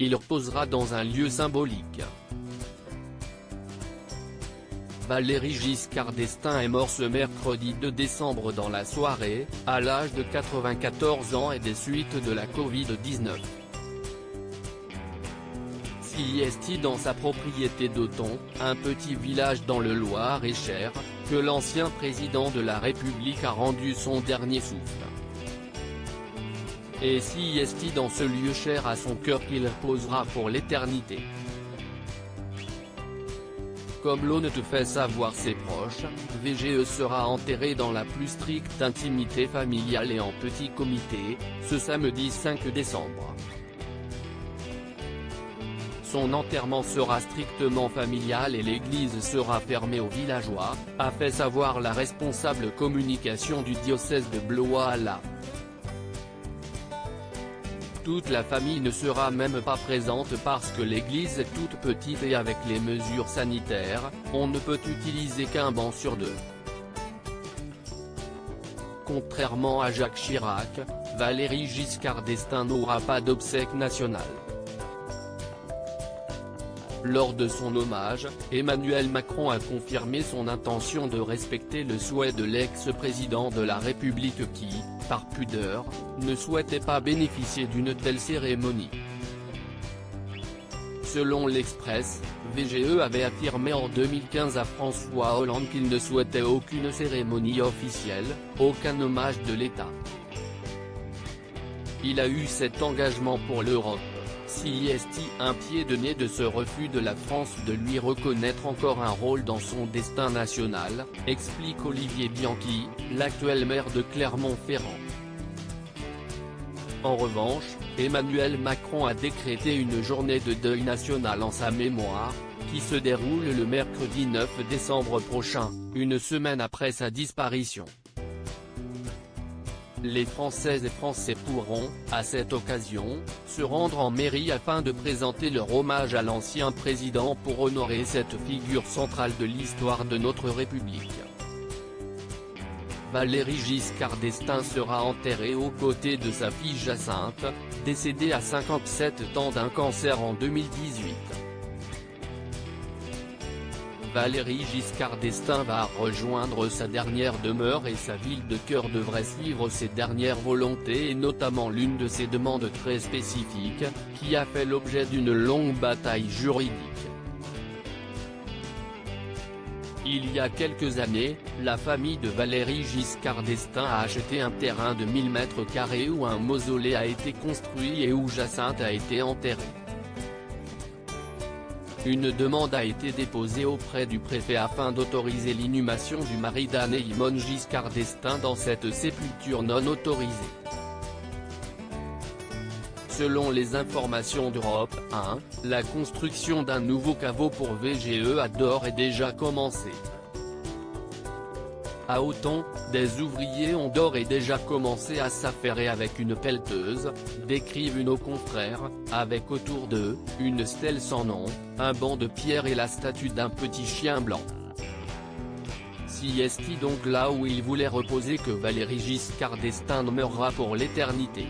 Il reposera dans un lieu symbolique. Valéry Giscard d'Estaing est mort ce mercredi 2 décembre dans la soirée, à l'âge de 94 ans et des suites de la Covid-19. C'est dans sa propriété d'Auton, un petit village dans le Loir-et-Cher, que l'ancien président de la République a rendu son dernier souffle. Et c'est dans ce lieu cher à son cœur qu'il reposera pour l'éternité. Comme l'on ne te fait savoir ses proches, VGE sera enterré dans la plus stricte intimité familiale et en petit comité, ce samedi 5 décembre. Son enterrement sera strictement familial et l'église sera fermée aux villageois, a fait savoir la responsable communication du diocèse de Blois-à-La. Toute la famille ne sera même pas présente parce que l'église est toute petite et avec les mesures sanitaires, on ne peut utiliser qu'un banc sur deux. Contrairement à Jacques Chirac, Valéry Giscard d'Estaing n'aura pas d'obsèques nationales. Lors de son hommage, Emmanuel Macron a confirmé son intention de respecter le souhait de l'ex-président de la République qui, par pudeur, ne souhaitait pas bénéficier d'une telle cérémonie. Selon l'Express, VGE avait affirmé en 2015 à François Hollande qu'il ne souhaitait aucune cérémonie officielle, aucun hommage de l'État. Il a eu cet engagement pour l'Europe. C'est un pied de nez de ce refus de la France de lui reconnaître encore un rôle dans son destin national, explique Olivier Bianchi, l'actuel maire de Clermont-Ferrand. En revanche, Emmanuel Macron a décrété une journée de deuil national en sa mémoire, qui se déroule le mercredi 9 décembre prochain, une semaine après sa disparition. Les Françaises et Français pourront, à cette occasion, se rendre en mairie afin de présenter leur hommage à l'ancien président pour honorer cette figure centrale de l'histoire de notre République. Valéry Giscard d'Estaing sera enterré aux côtés de sa fille Jacinthe, décédée à 57 ans d'un cancer en 2018. Valéry Giscard d'Estaing va rejoindre sa dernière demeure et sa ville de cœur devrait suivre ses dernières volontés et notamment l'une de ses demandes très spécifiques, qui a fait l'objet d'une longue bataille juridique. Il y a quelques années, la famille de Valéry Giscard d'Estaing a acheté un terrain de 1000 m² où un mausolée a été construit et où Jacinthe a été enterrée. Une demande a été déposée auprès du préfet afin d'autoriser l'inhumation du mari d'Anne-Yvonne Giscard d'Estaing dans cette sépulture non autorisée. Selon les informations d'Europe 1, la construction d'un nouveau caveau pour VGE a d'ores et déjà commencé. À Auton, des ouvriers ont d'ores et déjà commencé à s'affairer avec une pelleteuse, décrivent nos confrères, avec autour d'eux, une stèle sans nom, un banc de pierre et la statue d'un petit chien blanc. C'est donc là où il voulait reposer que Valéry Giscard d'Estaing meurra pour l'éternité.